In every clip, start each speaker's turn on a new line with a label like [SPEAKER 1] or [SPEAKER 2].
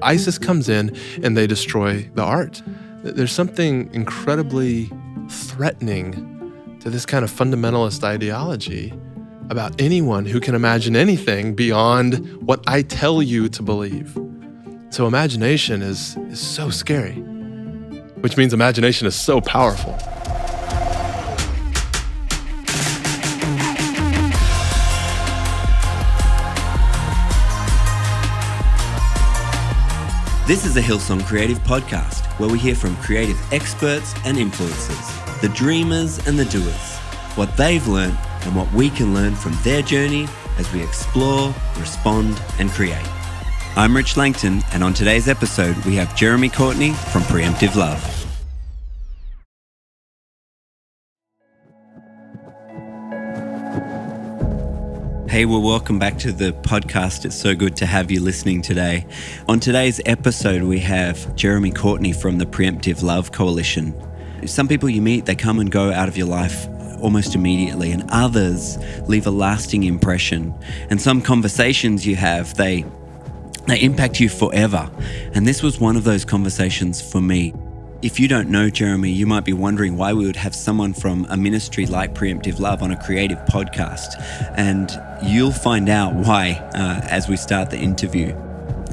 [SPEAKER 1] ISIS comes in and they destroy the art. There's something incredibly threatening to this kind of fundamentalist ideology about anyone who can imagine anything beyond what I tell you to believe. So imagination is so scary, which means imagination is so powerful.
[SPEAKER 2] This is the Hillsong Creative Podcast, where we hear from creative experts and influencers, the dreamers and the doers, what they've learned and what we can learn from their journey as we explore, respond, and create. I'm Rich Langton, and on today's episode, we have Jeremy Courtney from Preemptive Love. Hey, well, welcome back to the podcast. It's so good to have you listening today. On today's episode, we have Jeremy Courtney from the Preemptive Love Coalition. Some people you meet, they come and go out of your life almost immediately, and others leave a lasting impression. And some conversations you have, they impact you forever. And this was one of those conversations for me. If you don't know Jeremy, you might be wondering why we would have someone from a ministry like Preemptive Love on a creative podcast. And you'll find out why as we start the interview.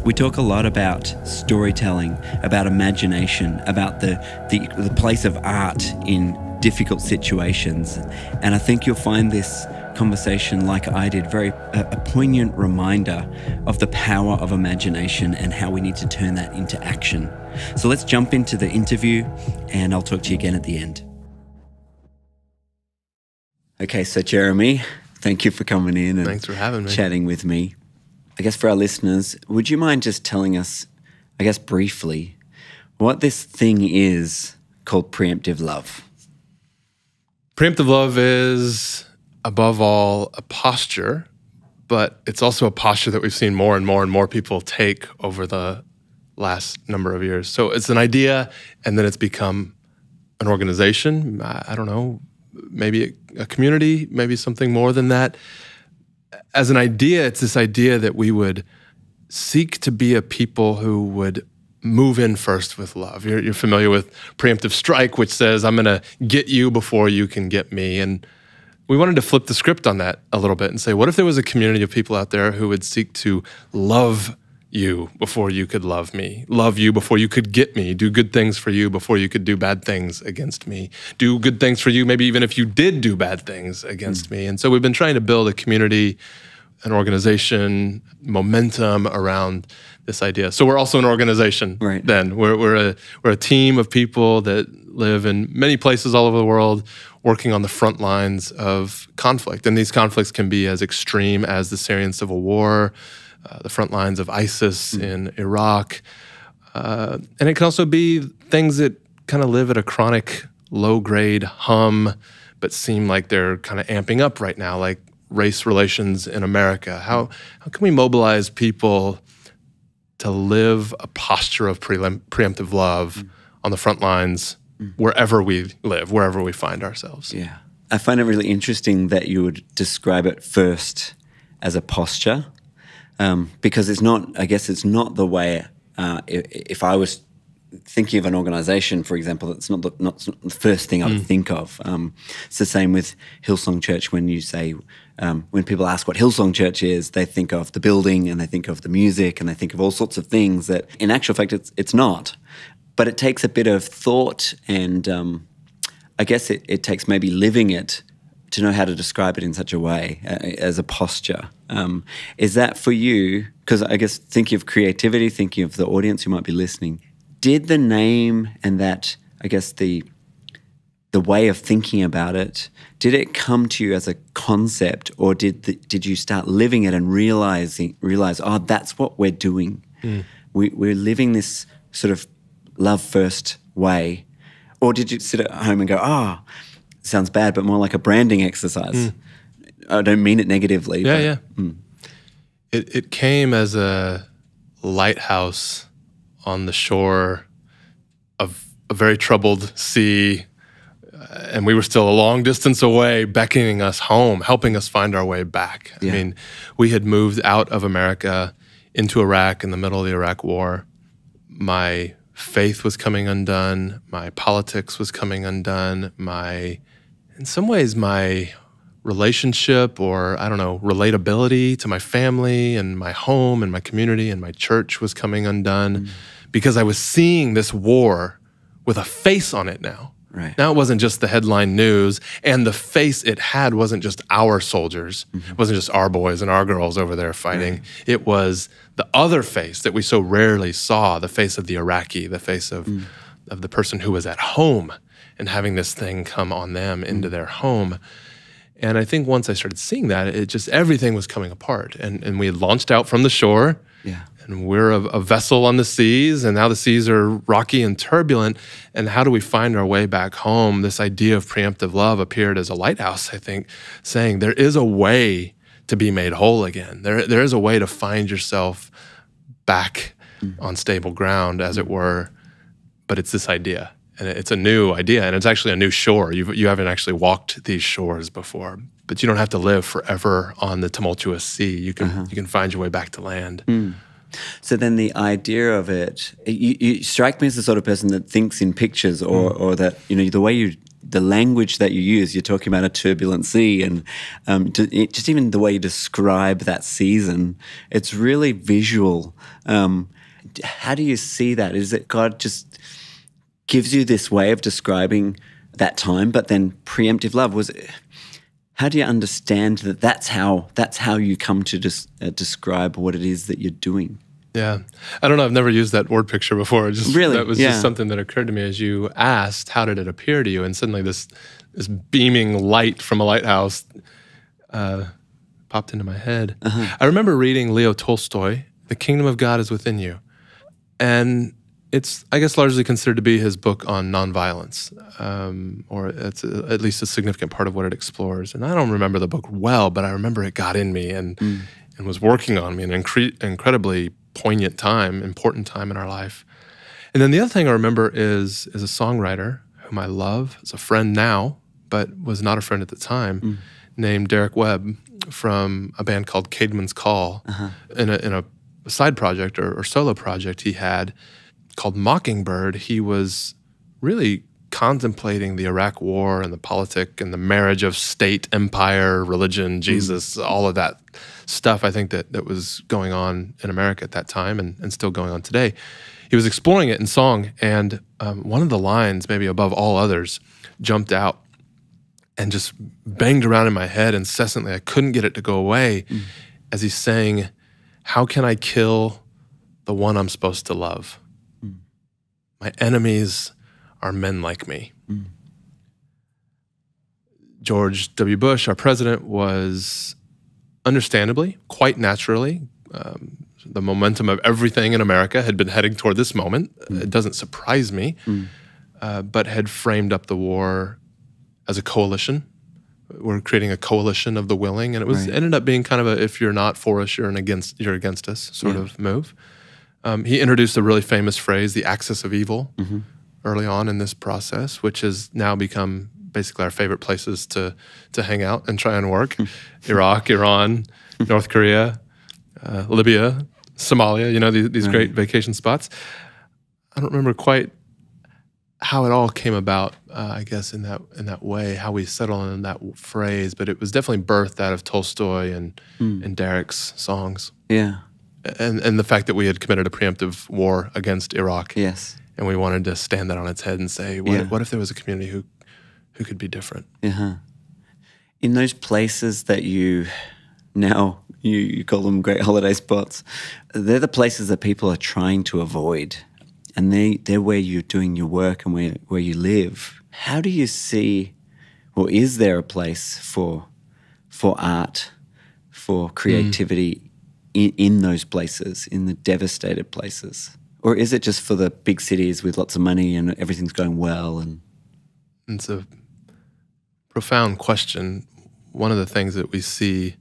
[SPEAKER 2] We talk a lot about storytelling, about imagination, about the place of art in difficult situations. And I think you'll find this conversation, like I did, a poignant reminder of the power of imagination and how we need to turn that into action. So let's jump into the interview, and I'll talk to you again at the end. Okay, so Jeremy, thank you for coming in and
[SPEAKER 1] Thanks for having me.
[SPEAKER 2] Chatting with me. I guess for our listeners, would you mind just telling us, I guess briefly, what this thing is called Preemptive Love?
[SPEAKER 1] Preemptive love is, above all, a posture, but it's also a posture that we've seen more and more people take over the last number of years. So it's an idea, and then it's become an organization. I don't know, maybe a community, maybe something more than that. As an idea, it's this idea that we would seek to be a people who would move in first with love. You're familiar with preemptive strike, which says, I'm going to get you before you can get me. And we wanted to flip the script on that a little bit and say, what if there was a community of people out there who would seek to love you before you could love me, love you before you could get me, do good things for you before you could do bad things against me, do good things for you maybe even if you did do bad things against me. And so we've been trying to build a community, an organization, momentum around this idea. So we're also an organization.
[SPEAKER 2] Right.
[SPEAKER 1] Then we're a team of people that live in many places all over the world, working on the front lines of conflict. And these conflicts can be as extreme as the Syrian civil war, the front lines of ISIS in Iraq. And it can also be things that kind of live at a chronic low-grade hum, but seem like they're kind of amping up right now, like race relations in America. How can we mobilize people to live a posture of preemptive love on the front lines wherever we live, wherever we find ourselves?
[SPEAKER 2] Yeah. I find it really interesting that you would describe it first as a posture, because it's not the way, if I was thinking of an organization, for example, it's not the first thing I would think of. It's the same with Hillsong Church. When you say, when people ask what Hillsong Church is, they think of the building and they think of the music and they think of all sorts of things that in actual fact it's not. But it takes a bit of thought and I guess it takes maybe living it to know how to describe it in such a way as a posture. Is that for you? Because I guess thinking of creativity, thinking of the audience who might be listening, did the name and that, I guess the way of thinking about it, did it come to you as a concept, or did you start living it and realize, oh, that's what we're doing? We're living this sort of love first way, or did you sit at home and go, sounds bad, but more like a branding exercise? I don't mean it negatively.
[SPEAKER 1] Yeah. It came as a lighthouse on the shore of a very troubled sea, and we were still a long distance away, beckoning us home, helping us find our way back.
[SPEAKER 2] Yeah.
[SPEAKER 1] I mean, we had moved out of America into Iraq in the middle of the Iraq War. My faith was coming undone. My politics was coming undone. In some ways, my relationship or, I don't know, relatability to my family and my home and my community and my church was coming undone because I was seeing this war with a face on it now.
[SPEAKER 2] Right.
[SPEAKER 1] Now it wasn't just the headline news, and the face it had wasn't just our soldiers. It wasn't just our boys and our girls over there fighting.
[SPEAKER 2] Right.
[SPEAKER 1] It was the other face that we so rarely saw, the face of the Iraqi, the face of the person who was at home and having this thing come on them into their home. And I think once I started seeing that, it just, everything was coming apart. And we had launched out from the shore.
[SPEAKER 2] Yeah.
[SPEAKER 1] And we're a vessel on the seas, and now the seas are rocky and turbulent. And how do we find our way back home? This idea of preemptive love appeared as a lighthouse, I think, saying there is a way to be made whole again. There is a way to find yourself back on stable ground, as it were. But it's this idea, and it's a new idea, and it's actually a new shore. You haven't actually walked these shores before, but you don't have to live forever on the tumultuous sea. You can find your way back to land.
[SPEAKER 2] So then the idea of it, you strike me as the sort of person that thinks in pictures, or that, the language that you use, you're talking about a turbulent sea, and just even the way you describe that season, it's really visual. How do you see that? Is it God just gives you this way of describing that time, but then preemptive love how do you understand that that's how you come to describe what it is that you're doing?
[SPEAKER 1] Yeah. I don't know. I've never used that word picture before.
[SPEAKER 2] Really?
[SPEAKER 1] That was just something that occurred to me as you asked, how did it appear to you? And suddenly this beaming light from a lighthouse popped into my head. I remember reading Leo Tolstoy, The Kingdom of God is Within You. And it's, I guess, largely considered to be his book on nonviolence, or it's at least a significant part of what it explores. And I don't remember the book well, but I remember it got in me and was working on me in an incredibly poignant time, important time in our life. And then the other thing I remember is a songwriter whom I love, is a friend now, but was not a friend at the time, named Derek Webb from a band called Caedmon's Call, in a side project or solo project he had called Mockingbird. He was really contemplating the Iraq War and the politic and the marriage of state, empire, religion, Jesus, all of that stuff, I think that was going on in America at that time and still going on today. He was exploring it in song, and one of the lines, maybe above all others, jumped out and just banged around in my head incessantly. I couldn't get it to go away as he's saying, "How can I kill the one I'm supposed to love? My enemies are men like me." George W. Bush, our president, was understandably, quite naturally, the momentum of everything in America had been heading toward this moment. It doesn't surprise me, but had framed up the war as a coalition. We're creating a coalition of the willing, and it ended up being kind of a, if you're not for us, you're against us sort of move. He introduced a really famous phrase, the axis of evil, early on in this process, which has now become basically our favorite places to hang out and try and work. Iraq, Iran, North Korea, Libya, Somalia, these great vacation spots. I don't remember quite how it all came about, I guess, in that way, how we settled on that phrase, but it was definitely birthed out of Tolstoy and Derek's songs.
[SPEAKER 2] Yeah.
[SPEAKER 1] And the fact that we had committed a preemptive war against Iraq.
[SPEAKER 2] Yes.
[SPEAKER 1] And we wanted to stand that on its head and say, what if there was a community who could be different?
[SPEAKER 2] In those places that you call them great holiday spots, they're the places that people are trying to avoid. And they're where you're doing your work and where you live. How do you see, or is there a place for art, for creativity in those places, in the devastated places? Or is it just for the big cities with lots of money and everything's going well? And
[SPEAKER 1] it's a profound question. One of the things that we see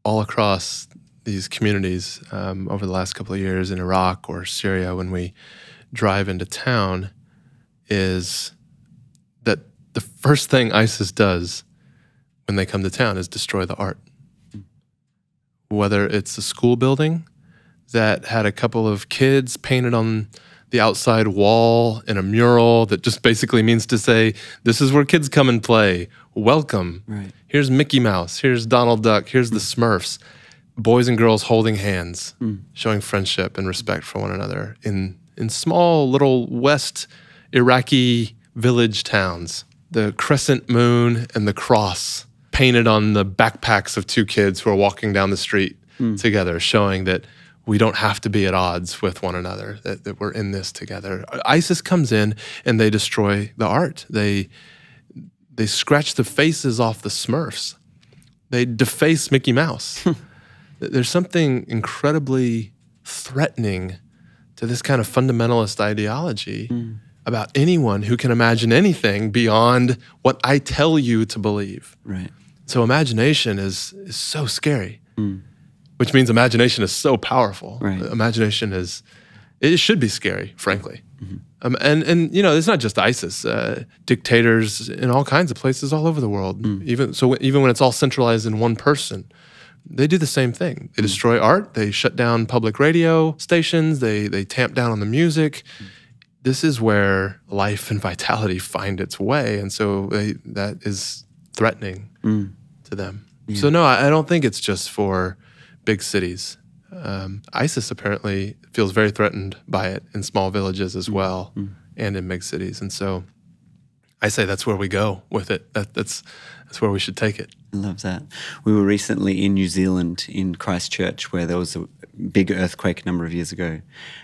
[SPEAKER 1] all across these communities over the last couple of years in Iraq or Syria when we drive into town is that the first thing ISIS does when they come to town is destroy the art. Whether it's a school building, that had a couple of kids painted on the outside wall in a mural that just basically means to say, this is where kids come and play. Welcome.
[SPEAKER 2] Right.
[SPEAKER 1] Here's Mickey Mouse. Here's Donald Duck. Here's the Smurfs. Boys and girls holding hands, showing friendship and respect for one another in small little West Iraqi village towns. The crescent moon and the cross painted on the backpacks of two kids who are walking down the street together, showing that we don't have to be at odds with one another, that we're in this together. ISIS comes in and they destroy the art. They scratch the faces off the Smurfs. They deface Mickey Mouse. There's something incredibly threatening to this kind of fundamentalist ideology about anyone who can imagine anything beyond what I tell you to believe.
[SPEAKER 2] Right.
[SPEAKER 1] So imagination is so scary. Which means imagination is so powerful.
[SPEAKER 2] Right.
[SPEAKER 1] Imagination it should be scary, frankly. And you know, it's not just ISIS. Dictators in all kinds of places all over the world. Even when it's all centralized in one person, they do the same thing. They destroy art. They shut down public radio stations. They tamp down on the music. This is where life and vitality find its way, and so that is threatening to them. Yeah. So no, I don't think it's just for big cities. ISIS apparently feels very threatened by it in small villages as well, and in big cities. And so I say that's where we go with it. That's where we should take it.
[SPEAKER 2] I love that. We were recently in New Zealand, in Christchurch, where there was a big earthquake a number of years ago,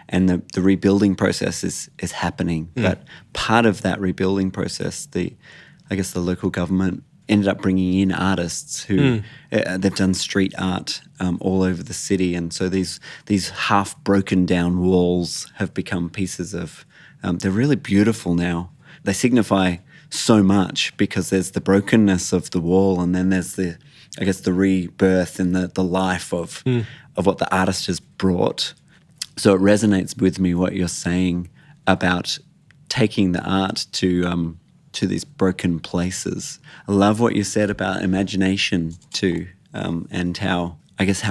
[SPEAKER 2] and the rebuilding process is happening. But part of that rebuilding process, I guess the local government ended up bringing in artists who they've done street art all over the city, and so these half broken down walls have become pieces of. They're really beautiful now. They signify so much because there's the brokenness of the wall, and then there's the rebirth and the life of what the artist has brought. So it resonates with me what you're saying about taking the art to these broken places. I love what you said about imagination too, and how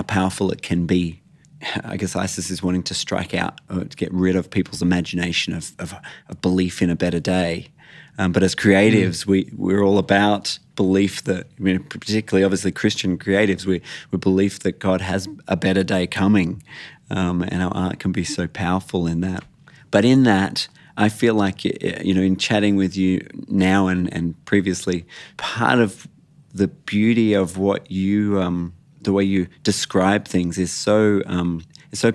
[SPEAKER 2] powerful it can be. I guess ISIS is wanting to strike out or to get rid of people's imagination of belief in a better day. But as creatives, we're all about belief that, I mean, particularly obviously Christian creatives, we believe that God has a better day coming, and our art can be so powerful in that. But in that, I feel like, you know, in chatting with you now and previously, part of the beauty of what you, the way you describe things is so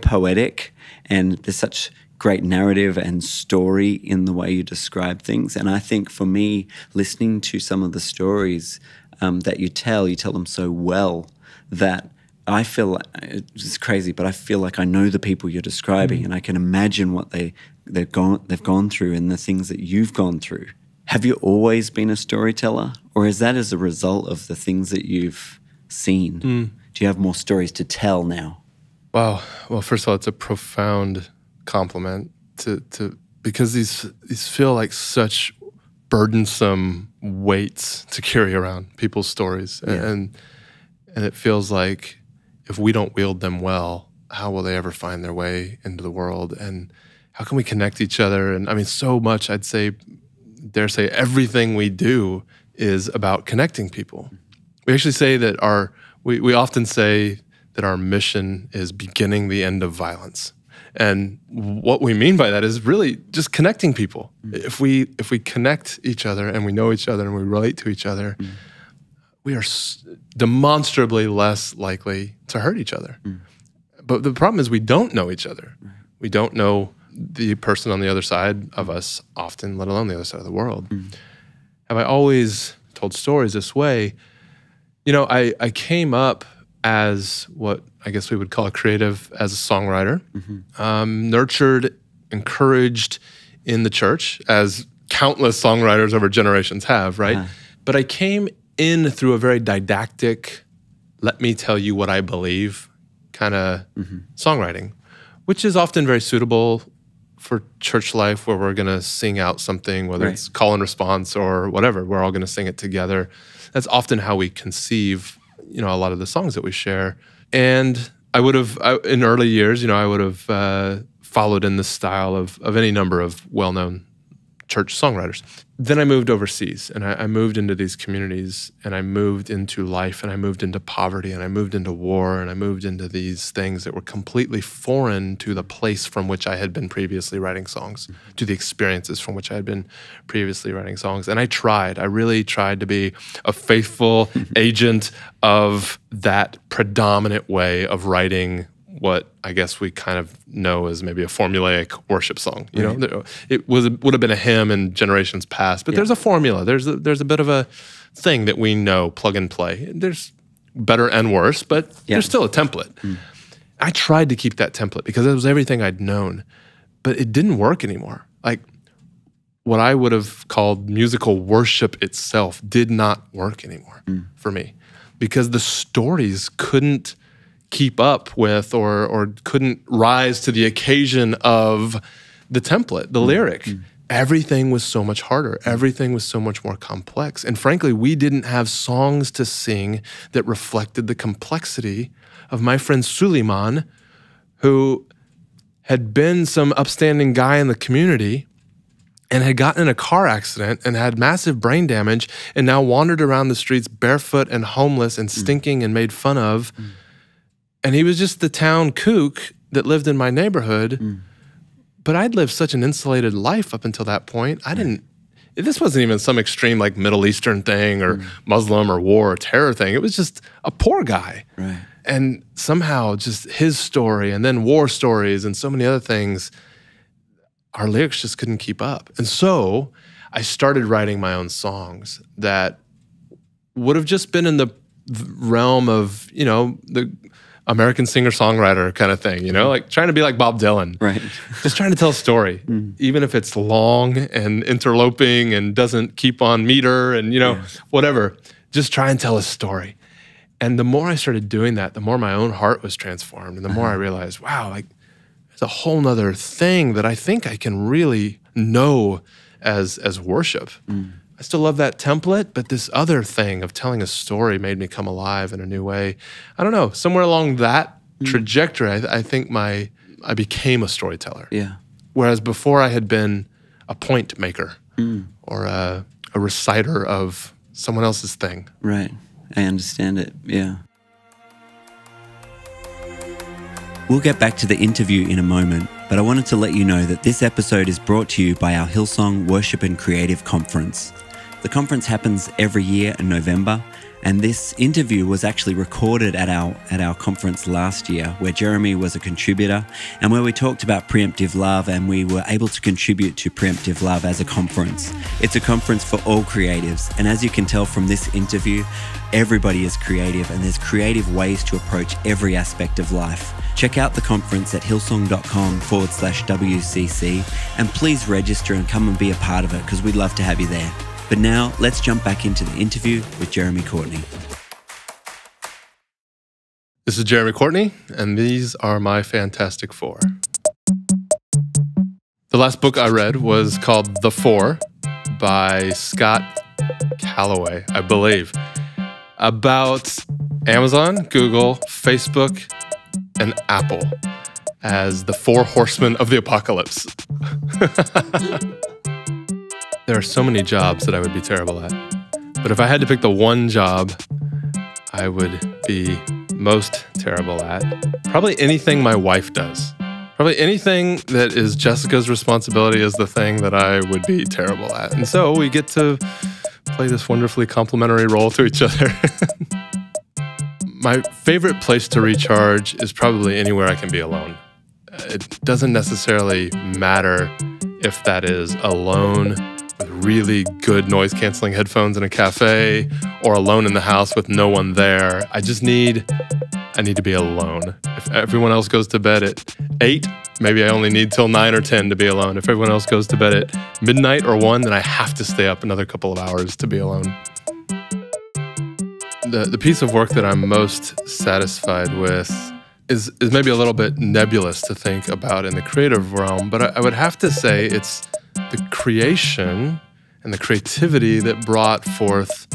[SPEAKER 2] poetic, and there's such great narrative and story in the way you describe things. And I think for me, listening to some of the stories that you tell them so well that I feel like, it's crazy, but I feel like I know the people you're describing, and I can imagine what they've gone through and the things that you've gone through. Have you always been a storyteller, or is that as a result of the things that you've seen? Do you have more stories to tell now? Wow.
[SPEAKER 1] Well, first of all, it's a profound compliment to because these feel like such burdensome weights to carry around, people's stories, and it feels like if we don't wield them well, how will they ever find their way into the world? And how can we connect each other? And I mean, so much, I'd say, dare say, everything we do is about connecting people. We actually say that we often say that our mission is beginning the end of violence. And what we mean by that is really just connecting people. If we connect each other and we know each other and we relate to each other, we are demonstrably less likely to hurt each other. But the problem is we don't know each other. We don't know the person on the other side of us often, let alone the other side of the world. Have I always told stories this way? You know, I came up as what I guess we would call a creative, as a songwriter, nurtured, encouraged in the church, as countless songwriters over generations have, right? But I came in through a very didactic, let me tell you what I believe kind of songwriting, which is often very suitable for church life, where we're going to sing out something, whether it's call and response or whatever. We're all going to sing it together. That's often how we conceive, you know, a lot of the songs that we share. And I would have, in early years, I would have followed in the style of any number of well-known church songwriters. Then I moved overseas, and I moved into these communities, and I moved into life, and I moved into poverty, and I moved into war, and I moved into these things that were completely foreign to the place from which I had been previously writing songs, to the experiences from which I had been previously writing songs. And I really tried to be a faithful agent of that predominant way of writing what I guess we kind of know as maybe a formulaic worship song. It would have been a hymn in generations past, but there's a formula. There's a bit of a thing that we know, plug and play. There's better and worse, but there's still a template. I tried to keep that template because it was everything I'd known, but it didn't work anymore. Like what I would have called musical worship itself did not work anymore for me because the stories couldn't keep up with or couldn't rise to the occasion of the template, the lyric. Everything was so much harder. Everything was so much more complex. And frankly, we didn't have songs to sing that reflected the complexity of my friend Suleiman, who had been some upstanding guy in the community and had gotten in a car accident and had massive brain damage and now wandered around the streets barefoot and homeless and stinking and made fun of. And he was just the town kook that lived in my neighborhood. But I'd lived such an insulated life up until that point. This wasn't even some extreme like Middle Eastern thing or Muslim or war or terror thing. It was just a poor guy.
[SPEAKER 2] Right.
[SPEAKER 1] And somehow just his story and then war stories and so many other things, our lyrics just couldn't keep up. And so I started writing my own songs that would have just been in the realm of, the American singer-songwriter kind of thing, like trying to be like Bob Dylan.
[SPEAKER 2] Right.
[SPEAKER 1] Just trying to tell a story, even if it's long and interloping and doesn't keep on meter and, whatever. Just try and tell a story. And the more I started doing that, the more my own heart was transformed. And the more I realized, wow, like there's a whole nother thing that I think I can really know as worship. I still love that template, but this other thing of telling a story made me come alive in a new way. I don't know, somewhere along that trajectory, I think I became a storyteller.
[SPEAKER 2] Yeah.
[SPEAKER 1] Whereas before I had been a point maker or a reciter of someone else's thing.
[SPEAKER 2] Right. I understand it. Yeah. We'll get back to the interview in a moment, but I wanted to let you know that this episode is brought to you by our Hillsong Worship and Creative Conference. The conference happens every year in November, and this interview was actually recorded at our conference last year, where Jeremy was a contributor and where we talked about Preemptive Love, and we were able to contribute to Preemptive Love as a conference. It's a conference for all creatives, and as you can tell from this interview, everybody is creative, and there's creative ways to approach every aspect of life. Check out the conference at hillsong.com/WCC, and please register and come and be a part of it because we'd love to have you there. But now, let's jump back into the interview with Jeremy Courtney.
[SPEAKER 1] This is Jeremy Courtney, and these are my Fantastic Four. The last book I read was called The Four by Scott Calloway, I believe, about Amazon, Google, Facebook, and Apple as the four horsemen of the apocalypse. There are so many jobs that I would be terrible at. But if I had to pick the one job I would be most terrible at, probably anything my wife does. Probably anything that is Jessica's responsibility is the thing that I would be terrible at. And so we get to play this wonderfully complementary role to each other. My favorite place to recharge is probably anywhere I can be alone. It doesn't necessarily matter if that is alone with really good noise-canceling headphones in a cafe or alone in the house with no one there. I need to be alone. If everyone else goes to bed at 8, maybe I only need till 9 or 10 to be alone. If everyone else goes to bed at midnight or 1, then I have to stay up another couple of hours to be alone. The piece of work that I'm most satisfied with is maybe a little bit nebulous to think about in the creative realm, but I would have to say it's the creation and the creativity that brought forth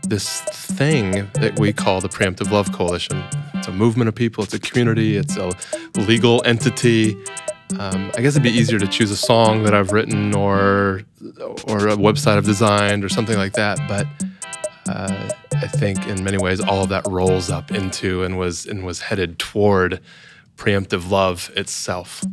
[SPEAKER 1] this thing that we call the Preemptive Love Coalition. It's a movement of people. It's a community. It's a legal entity. I guess it'd be easier to choose a song that I've written or a website I've designed or something like that. But I think in many ways all of that rolls up into and was headed toward preemptive love itself.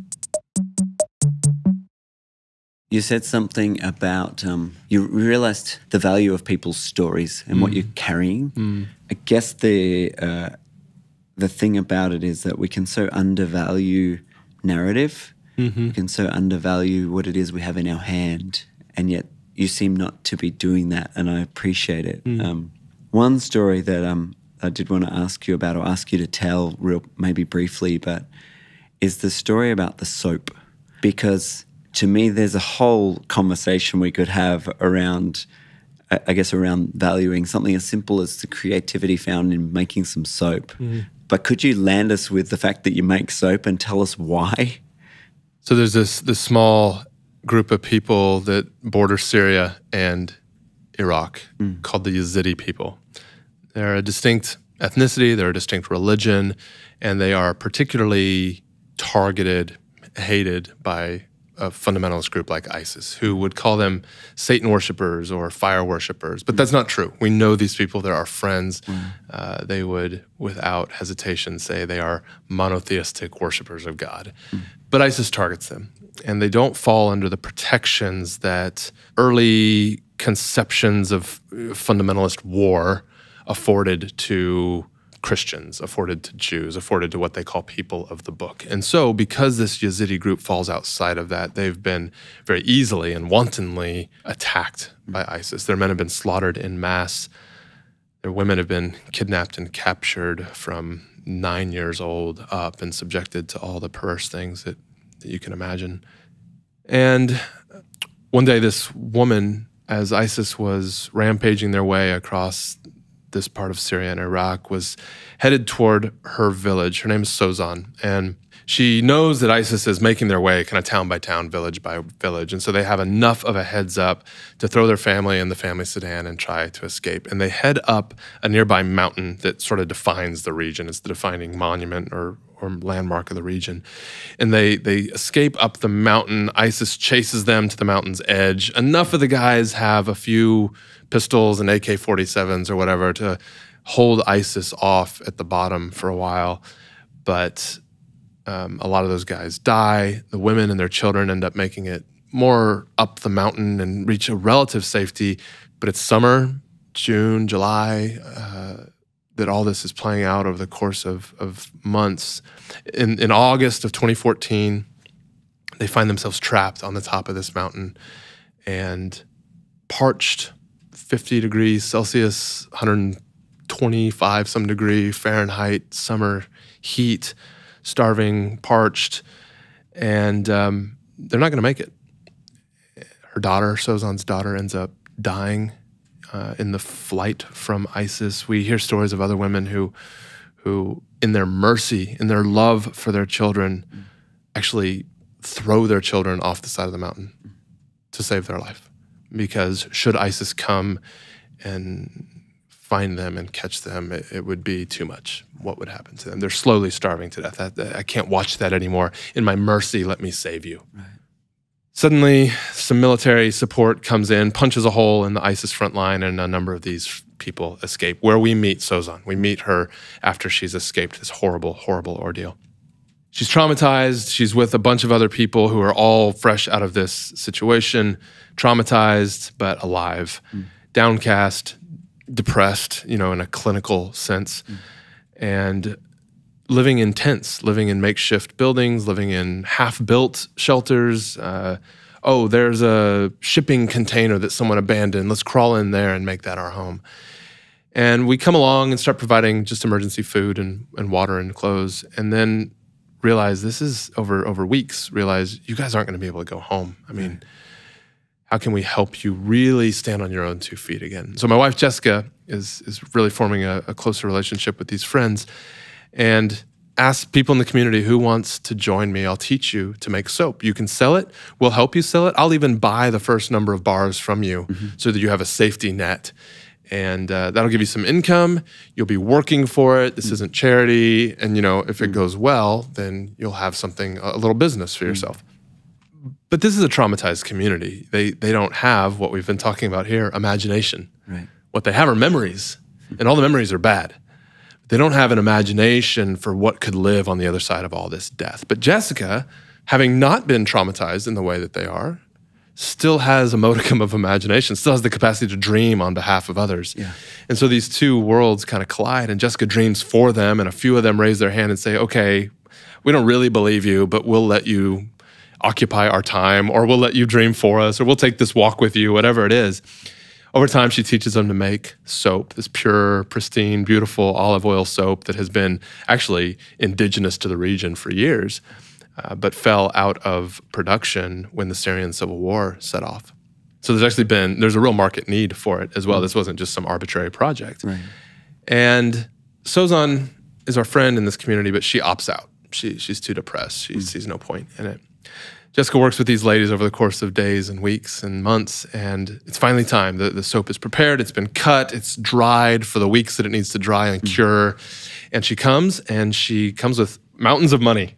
[SPEAKER 2] You said something about you realized the value of people's stories and what you're carrying. I guess the thing about it is that we can so undervalue narrative. We can so undervalue what it is we have in our hand, and yet you seem not to be doing that, and I appreciate it. One story that I did want to ask you about, or ask you to tell maybe briefly, but is the story about the soap. Because to me, there's a whole conversation we could have around, I guess, around valuing something as simple as the creativity found in making some soap. But could you land us with the fact that you make soap and tell us why?
[SPEAKER 1] So there's this small group of people that border Syria and Iraq called the Yazidi people. They're a distinct ethnicity, they're a distinct religion, and they are particularly targeted, hated by a fundamentalist group like ISIS, who would call them Satan worshipers or fire worshipers. But that's not true. We know these people. They're our friends. They would, without hesitation, say they are monotheistic worshipers of God. But ISIS targets them, and they don't fall under the protections that early conceptions of fundamentalist war afforded to Christians, afforded to Jews, afforded to what they call people of the book. And so because this Yazidi group falls outside of that, they've been very easily and wantonly attacked by ISIS. Their men have been slaughtered en masse. Their women have been kidnapped and captured from 9 years old up and subjected to all the perverse things that you can imagine. And one day this woman, as ISIS was rampaging their way across this part of Syria and Iraq, was headed toward her village. Her name is Sozan, and she knows that ISIS is making their way kind of town by town, village by village, and so they have enough of a heads up to throw their family in the family sedan and try to escape. And they head up a nearby mountain that sort of defines the region. It's the defining monument or landmark of the region. And they escape up the mountain. ISIS chases them to the mountain's edge. Enough of the guys have a few pistols and AK-47s or whatever to hold ISIS off at the bottom for a while. But a lot of those guys die. The women and their children end up making it more up the mountain and reach a relative safety. But it's summer, June, July, that all this is playing out over the course of months. In August of 2014, they find themselves trapped on the top of this mountain and parched 50 degrees Celsius, 125 some degree Fahrenheit summer heat, starving, parched, and they're not going to make it. Her daughter, Sozan's daughter, ends up dying in the flight from ISIS. We hear stories of other women who in their mercy, in their love for their children, actually throw their children off the side of the mountain to save their life. Because should ISIS come and find them and catch them, it would be too much. What would happen to them? They're slowly starving to death. I can't watch that anymore. In my mercy, let me save you. Right. Suddenly, some military support comes in, punches a hole in the ISIS front line, and a number of these people escape, where we meet Sozan. We meet her after she's escaped this horrible, horrible ordeal. She's traumatized. She's with a bunch of other people who are all fresh out of this situation, traumatized but alive, downcast, depressed, in a clinical sense, and living in tents, living in makeshift buildings, living in half-built shelters. There's a shipping container that someone abandoned. Let's crawl in there and make that our home. And we come along and start providing just emergency food and water and clothes, and then realize this is over weeks, realize you guys aren't going to be able to go home. I mean, how can we help you really stand on your own 2 feet again? So my wife, Jessica, is really forming a closer relationship with these friends and ask people in the community who wants to join me. I'll teach you to make soap. You can sell it. We'll help you sell it. I'll even buy the first number of bars from you so that you have a safety net. And that'll give you some income. You'll be working for it. This isn't charity. And, if it goes well, then you'll have something, a little business for yourself. But this is a traumatized community. They don't have what we've been talking about here, imagination.
[SPEAKER 2] Right.
[SPEAKER 1] What they have are memories, and all the memories are bad. They don't have an imagination for what could live on the other side of all this death. But Jessica, having not been traumatized in the way that they are, still has a modicum of imagination, still has the capacity to dream on behalf of others.
[SPEAKER 2] Yeah.
[SPEAKER 1] And so these two worlds kind of collide, and Jessica dreams for them, and a few of them raise their hand and say, okay, we don't really believe you, but we'll let you occupy our time, or we'll let you dream for us, or we'll take this walk with you, whatever it is. Over time, she teaches them to make soap, this pure, pristine, beautiful olive oil soap that has been actually indigenous to the region for years, but fell out of production when the Syrian civil war set off. So there's a real market need for it as well. This wasn't just some arbitrary project.
[SPEAKER 2] Right.
[SPEAKER 1] And Sozan is our friend in this community, but she opts out. She's too depressed. She sees no point in it. Jessica works with these ladies over the course of days and weeks and months, and it's finally time. The soap is prepared, it's been cut, it's dried for the weeks that it needs to dry and cure. And she comes with mountains of money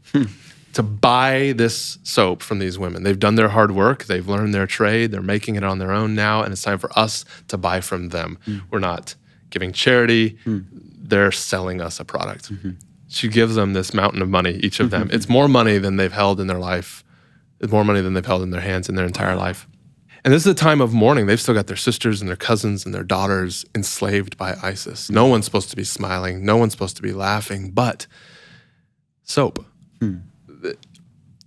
[SPEAKER 1] to buy this soap from these women. They've done their hard work, they've learned their trade, they're making it on their own now, and it's time for us to buy from them. We're not giving charity, they're selling us a product. She gives them this mountain of money, each of them. It's more money than they've held in their life. It's more money than they've held in their hands in their entire life. And this is a time of mourning. They've still got their sisters and their cousins and their daughters enslaved by ISIS. No one's supposed to be smiling. No one's supposed to be laughing, but soap.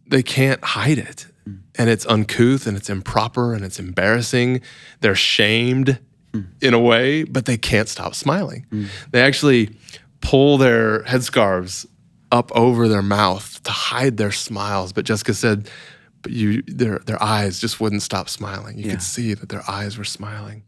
[SPEAKER 1] They can't hide it. And it's uncouth and it's improper and it's embarrassing. They're shamed in a way, but they can't stop smiling. They actually pull their headscarves up over their mouth to hide their smiles. But Jessica said, but their eyes just wouldn't stop smiling. You could see that their eyes were smiling.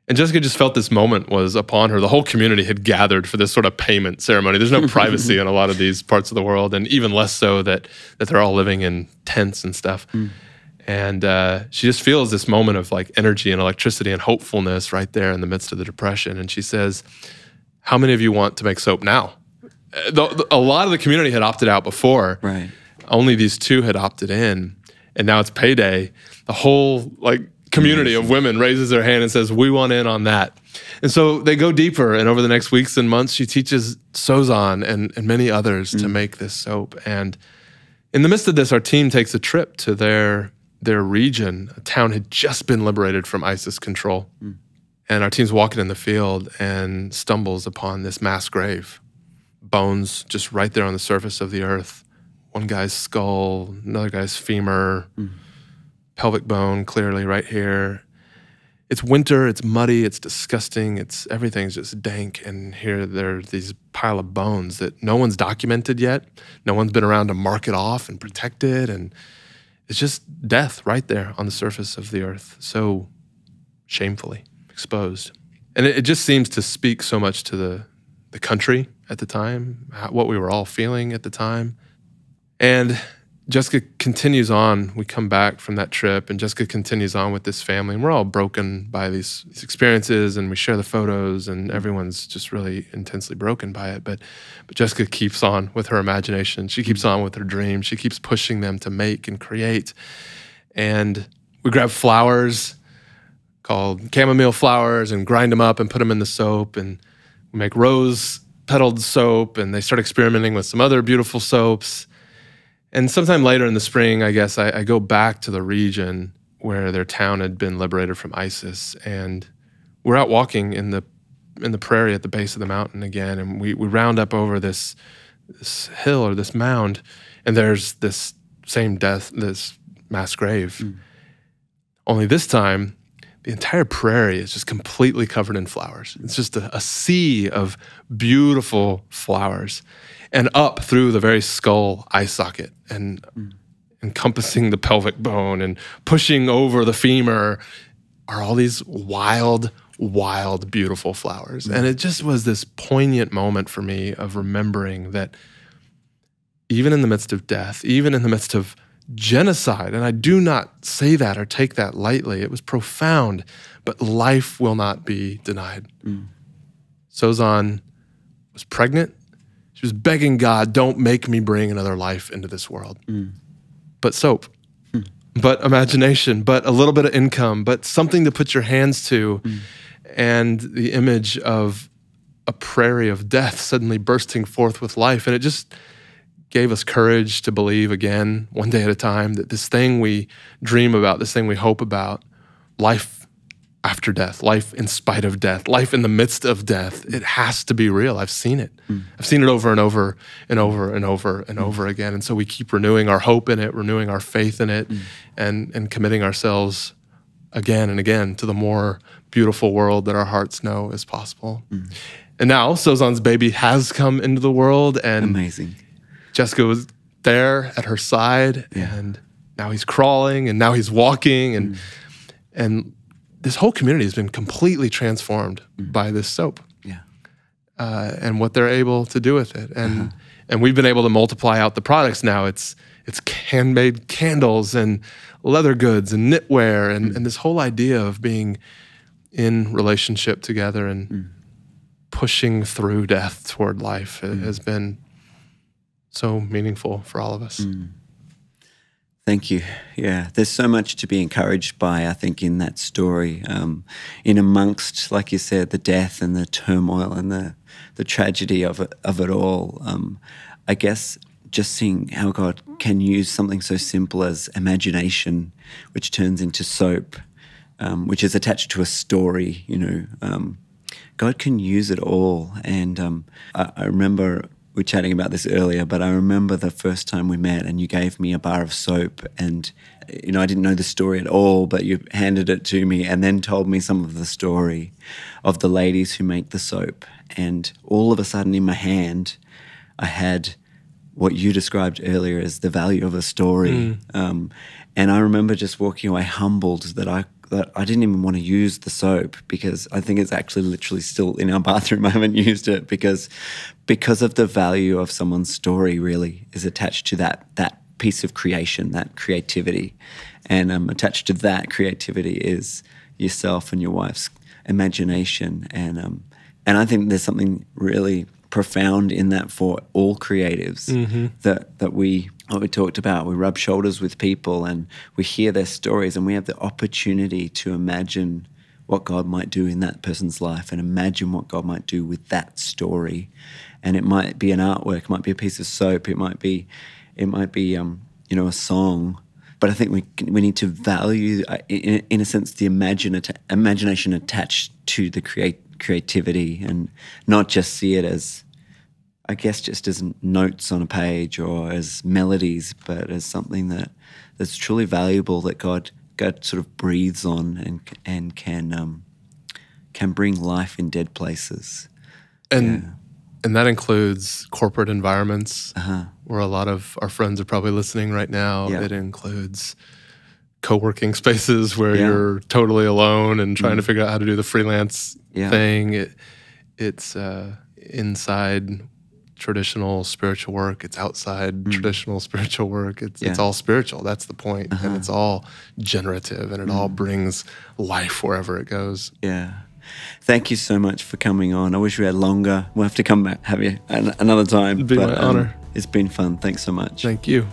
[SPEAKER 1] And Jessica just felt this moment was upon her. The whole community had gathered for this sort of payment ceremony. There's no privacy in a lot of these parts of the world, and even less so that they're all living in tents and stuff. And she just feels this moment of like energy and electricity and hopefulness right there in the midst of the depression. And she says, how many of you want to make soap now? A lot of the community had opted out before.
[SPEAKER 2] Right.
[SPEAKER 1] Only these two had opted in, and now it's payday. The whole community of women raises their hand and says, we want in on that. And so they go deeper, and over the next weeks and months, she teaches Sozan and many others to make this soap. And in the midst of this, our team takes a trip to their region. A town had just been liberated from ISIS control. And our team's walking in the field and stumbles upon this mass grave. Bones just right there on the surface of the earth. One guy's skull, another guy's femur, pelvic bone clearly right here. It's winter, it's muddy, it's disgusting, everything's just dank, and here there are these pile of bones that no one's documented yet. No one's been around to mark it off and protect it, and it's just death right there on the surface of the earth, so shamefully exposed. And it just seems to speak so much to the country at the time, what we were all feeling at the time. And Jessica continues on. We come back from that trip, and Jessica continues on with this family, and we're all broken by these experiences, and we share the photos, and everyone's just really intensely broken by it. But Jessica keeps on with her imagination. She keeps on with her dreams. She keeps pushing them to make and create. And we grab flowers called chamomile flowers and grind them up and put them in the soap, and we make rose-petaled soap, and they start experimenting with some other beautiful soaps. And sometime later in the spring, I guess, I go back to the region where their town had been liberated from ISIS, and we're out walking in the prairie at the base of the mountain again, and we round up over this hill or this mound, and there's this mass grave. Only this time, the entire prairie is just completely covered in flowers. It's just a sea of beautiful flowers. And up through the very skull eye socket and encompassing the pelvic bone and pushing over the femur are all these wild, beautiful flowers. And it just was this poignant moment for me of remembering that even in the midst of death, even in the midst of genocide. And I do not say that or take that lightly. It was profound, but life will not be denied. Sozan was pregnant. She was begging God, don't make me bring another life into this world. But soap, but imagination, but a little bit of income, but something to put your hands to. And the image of a prairie of death suddenly bursting forth with life. And it just gave us courage to believe again, one day at a time, that this thing we dream about, this thing we hope about, life after death, life in spite of death, life in the midst of death, it has to be real. I've seen it. I've seen it over and over and over and over and over again. And so we keep renewing our hope in it, renewing our faith in it, and committing ourselves again and again to the more beautiful world that our hearts know is possible. And now Sozan's baby has come into the world, and
[SPEAKER 2] amazing.
[SPEAKER 1] Jessica was there at her side, and now he's crawling, and now he's walking, and this whole community has been completely transformed by this soap, and what they're able to do with it, and we've been able to multiply out the products now. It's handmade candles and leather goods and knitwear, and this whole idea of being in relationship together and pushing through death toward life has been so meaningful for all of us.
[SPEAKER 2] Thank you. Yeah, there's so much to be encouraged by, I think, in that story. In amongst, like you said, the death and the turmoil and the tragedy of it all, I guess just seeing how God can use something so simple as imagination, which turns into soap, which is attached to a story, God can use it all. And I remember, we were chatting about this earlier, but I remember the first time we met and you gave me a bar of soap, and I didn't know the story at all, but you handed it to me and then told me some of the story of the ladies who make the soap. And all of a sudden in my hand, I had what you described earlier as the value of a story. And I remember just walking away humbled that I didn't even want to use the soap, because I think it's actually literally still in our bathroom. I haven't used it because of the value of someone's story really is attached to that piece of creation, that creativity. And attached to that creativity is yourself and your wife's imagination. And I think there's something really profound in that for all creatives, that we, what we talked about, we rub shoulders with people and we hear their stories, and we have the opportunity to imagine what God might do in that person's life and imagine what God might do with that story. And it might be an artwork, it might be a piece of soap, it might be a song. But I think we need to value, in a sense, the imagination attached to the creativity, and not just see it as, I guess, just as notes on a page or as melodies, but as something that's truly valuable, that God sort of breathes on and can bring life in dead places.
[SPEAKER 1] And that includes corporate environments where a lot of our friends are probably listening right now. It includes co-working spaces where you're totally alone and trying to figure out how to do the freelance thing. It's inside traditional spiritual work. It's outside traditional spiritual work. It's all spiritual. That's the point. And it's all generative, and it all brings life wherever it goes.
[SPEAKER 2] Yeah. Thank you so much for coming on. I wish we had longer. We'll have to come back, have you another time.
[SPEAKER 1] It'd be my honor.
[SPEAKER 2] It's been fun. Thanks so much.
[SPEAKER 1] Thank you.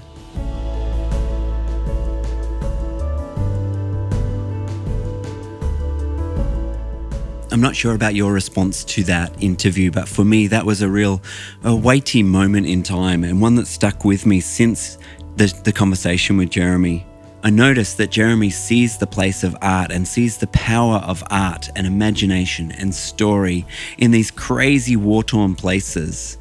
[SPEAKER 2] I'm not sure about your response to that interview, but for me, that was a weighty moment in time, and one that stuck with me since the conversation with Jeremy. I noticed that Jeremy sees the place of art and sees the power of art and imagination and story in these crazy war-torn places.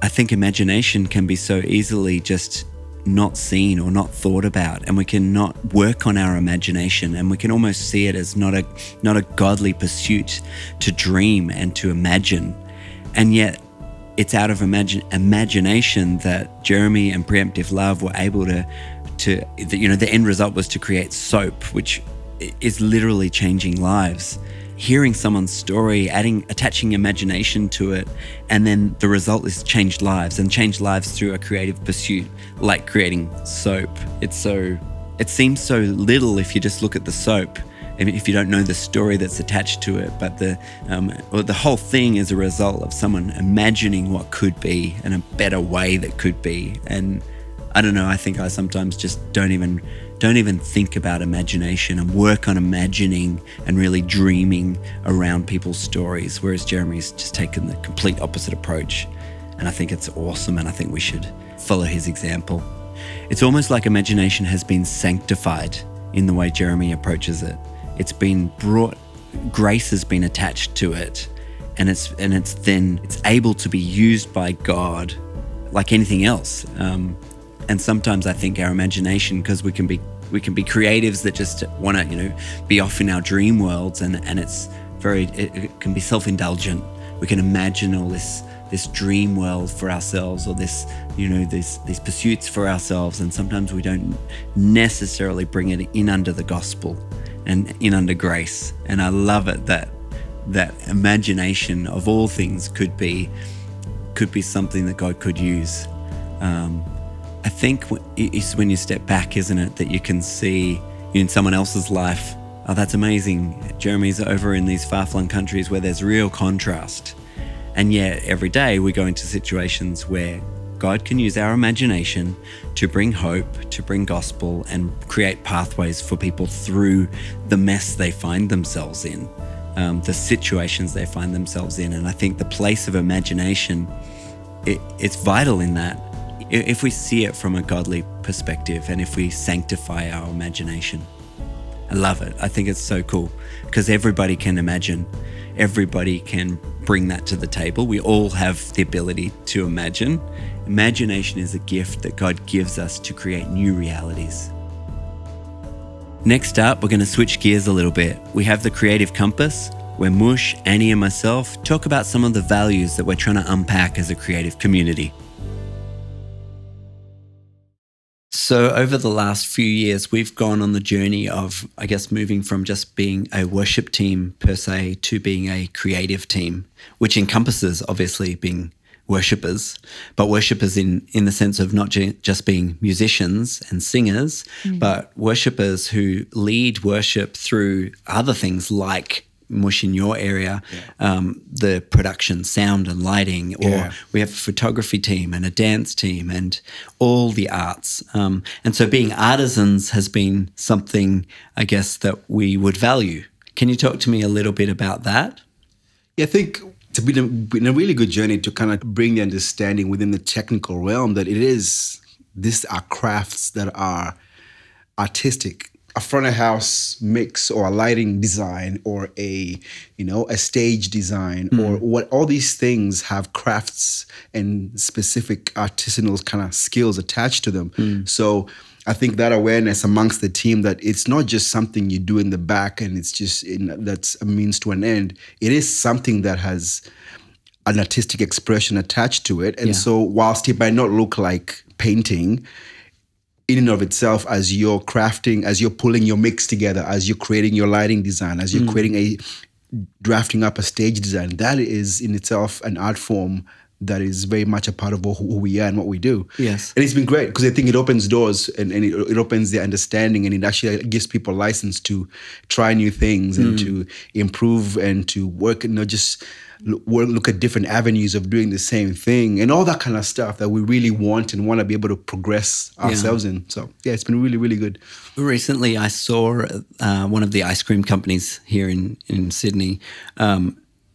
[SPEAKER 2] I think imagination can be so easily just not seen or not thought about, and we can not work on our imagination, and we can almost see it as not a godly pursuit to dream and to imagine. And yet it's out of imagination that Jeremy and Preemptive Love were able to the end result was to create soap, which is literally changing lives. hearing someone's story, attaching imagination to it, and then the result is changed lives, and changed lives through a creative pursuit, like creating soap. It seems so little if you just look at the soap, if you don't know the story that's attached to it, but the whole thing is a result of someone imagining what could be and a better way that could be. And I don't know, I think I sometimes just don't even think about imagination and work on imagining and really dreaming around people's stories, whereas Jeremy's just taken the complete opposite approach. And I think it's awesome, and I think we should follow his example. It's almost like imagination has been sanctified in the way Jeremy approaches it. It's been brought, grace has been attached to it, and it's able to be used by God like anything else. And sometimes I think our imagination, because we can be creatives that just want to, be off in our dream worlds, and it can be self-indulgent. We can imagine all this dream world for ourselves, or these pursuits for ourselves, and sometimes we don't necessarily bring it in under the gospel and in under grace. And I love it that imagination of all things could be something that God could use. I think it's when you step back, isn't it, that you can see in someone else's life, oh, that's amazing. Jeremy's over in these far-flung countries where there's real contrast. And yet every day we go into situations where God can use our imagination to bring hope, to bring gospel, and create pathways for people through the mess they find themselves in, the situations they find themselves in. And I think the place of imagination, it's vital in that, if we see it from a godly perspective and if we sanctify our imagination. I love it. I think it's so cool because everybody can imagine. Everybody can bring that to the table. We all have the ability to imagine. Imagination is a gift that God gives us to create new realities. Next up, we're going to switch gears a little bit. We have the Creative Compass, where Mush, Annie, and myself talk about some of the values that we're trying to unpack as a creative community. So over the last few years, we've gone on the journey of, I guess, moving from just being a worship team per se to being a creative team, which encompasses obviously being worshippers, but worshippers in the sense of not just being musicians and singers, but worshippers who lead worship through other things like Mush in your area, the production, sound and lighting, or we have a photography team and a dance team and all the arts. And so being artisans has been something, I guess, that we would value. Can you talk to me a little bit about that?
[SPEAKER 3] Yeah, I think it's been a really good journey to kind of bring the understanding within the technical realm that these are crafts that are artistic. A front of house mix or a lighting design or a stage design or what, all these things have crafts and specific artisanal kind of skills attached to them. So I think that awareness amongst the team that it's not just something you do in the back and it's just that's a means to an end. It is something that has an artistic expression attached to it. And so whilst it might not look like painting, in and of itself, as you're crafting, as you're pulling your mix together, as you're creating your lighting design, as you're drafting up a stage design, that is in itself an art form that is very much a part of who we are and what we do.
[SPEAKER 2] Yes.
[SPEAKER 3] And it's been great because I think it opens doors and it opens the understanding, and it actually gives people license to try new things and to improve and to work and not just look at different avenues of doing the same thing and all that kind of stuff that we really want and want to be able to progress ourselves in. So yeah, it's been really, really good. Recently,
[SPEAKER 2] I saw one of the ice cream companies here in Sydney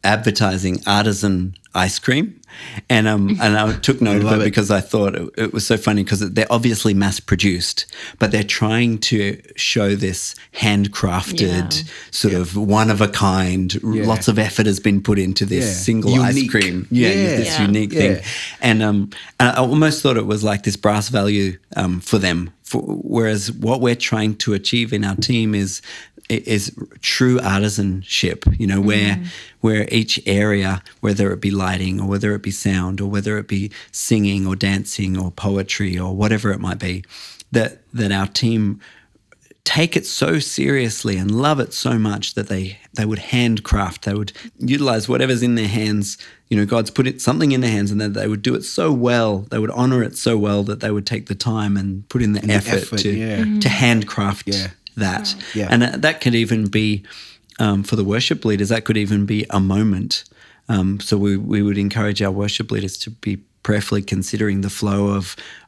[SPEAKER 2] advertising artisan ice cream. And I took note of it because I thought it was so funny because they're obviously mass produced, but they're trying to show this handcrafted sort of one of a kind. Lots of effort has been put into this single ice cream. This unique thing. And I almost thought it was like this brass value for them. Whereas what we're trying to achieve in our team is true artisanship, where each area, whether it be lighting or whether it be sound or whether it be singing or dancing or poetry or whatever it might be, that our team take it so seriously and love it so much that they would handcraft, they would utilize whatever's in their hands. God's put something in their hands, and then they would do it so well, they would honor it so well that they would take the time and put in the effort to handcraft that.
[SPEAKER 3] Right. Yeah.
[SPEAKER 2] And that could even be, for the worship leaders, that could even be a moment. So we would encourage our worship leaders to be prayerfully considering the flow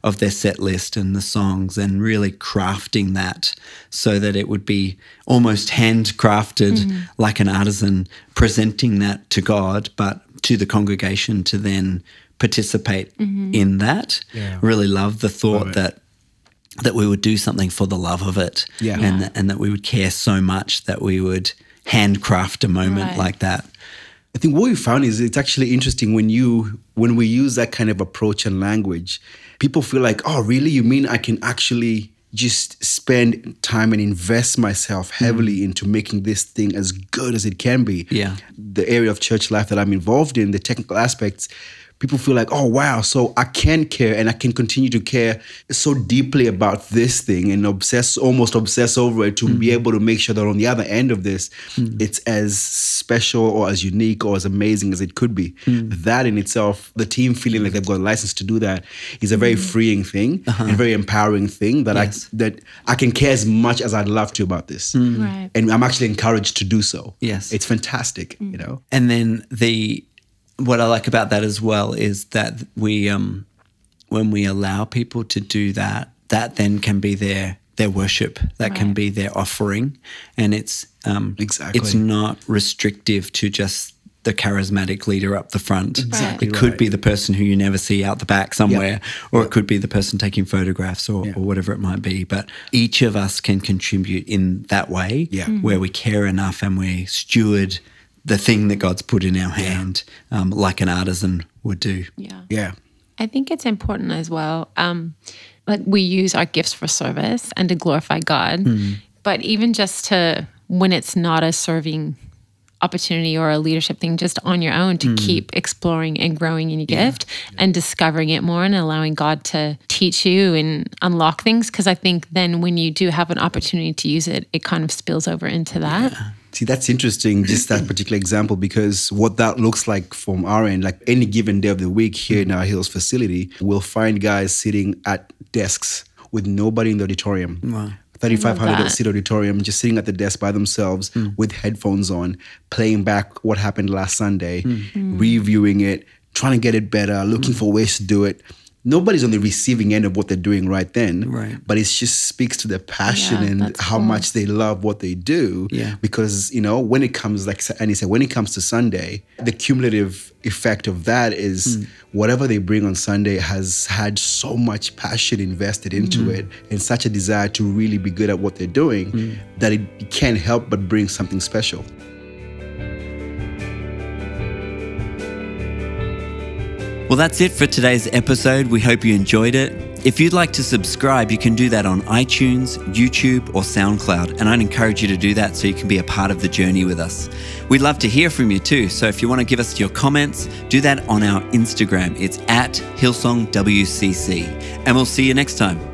[SPEAKER 2] of their set list and the songs, and really crafting that so that it would be almost handcrafted, like an artisan presenting that to God, but to the congregation to then participate in that.
[SPEAKER 3] Yeah.
[SPEAKER 2] Really love the thought that we would do something for the love of it, and that we would care so much that we would handcraft a moment like that.
[SPEAKER 3] I think what we found is it's actually interesting when we use that kind of approach and language, people feel like, oh, really? You mean I can actually just spend time and invest myself heavily into making this thing as good as it can be?
[SPEAKER 2] Yeah.
[SPEAKER 3] The area of church life that I'm involved in, the technical aspects, people feel like, oh, wow, so I can care and I can continue to care so deeply about this thing and almost obsess over it to be able to make sure that on the other end of this, it's as special or as unique or as amazing as it could be. That in itself, the team feeling like they've got a license to do that is a very freeing thing and very empowering thing that I can care as much as I'd love to about this.
[SPEAKER 4] Right.
[SPEAKER 3] And I'm actually encouraged to do so.
[SPEAKER 2] Yes.
[SPEAKER 3] It's fantastic,
[SPEAKER 2] And then what I like about that as well is that we, when we allow people to do that, that then can be their worship, that can be their offering, and it's it's not restrictive to just the charismatic leader up the front.
[SPEAKER 3] Exactly.
[SPEAKER 2] It could be the person who you never see out the back somewhere, or it could be the person taking photographs or whatever it might be. But each of us can contribute in that way, where we care enough and we steward the thing that God's put in our hand, like an artisan would do.
[SPEAKER 3] Yeah.
[SPEAKER 4] I think it's important as well. Like we use our gifts for service and to glorify God, but even just to, when it's not a serving opportunity or a leadership thing, just on your own, to keep exploring and growing in your gift and discovering it more and allowing God to teach you and unlock things. Because I think then when you do have an opportunity to use it, it kind of spills over into that.
[SPEAKER 3] See, that's interesting, just that particular example, because what that looks like from our end, like any given day of the week here in our Hills facility, we'll find guys sitting at desks with nobody in the auditorium.
[SPEAKER 2] Wow.
[SPEAKER 3] 3,500-seat auditorium, just sitting at the desk by themselves with headphones on, playing back what happened last Sunday, reviewing it, trying to get it better, looking for ways to do it. Nobody's on the receiving end of what they're doing right then, but it just speaks to their passion and how much they love what they do. Because, when it comes, like Annie said, when it comes to Sunday, the cumulative effect of that is whatever they bring on Sunday has had so much passion invested into it and such a desire to really be good at what they're doing that it can't help but bring something special.
[SPEAKER 2] Well, that's it for today's episode. We hope you enjoyed it. If you'd like to subscribe, you can do that on iTunes, YouTube, or SoundCloud. And I'd encourage you to do that so you can be a part of the journey with us. We'd love to hear from you too. So if you want to give us your comments, do that on our Instagram. It's @HillsongWCC. And we'll see you next time.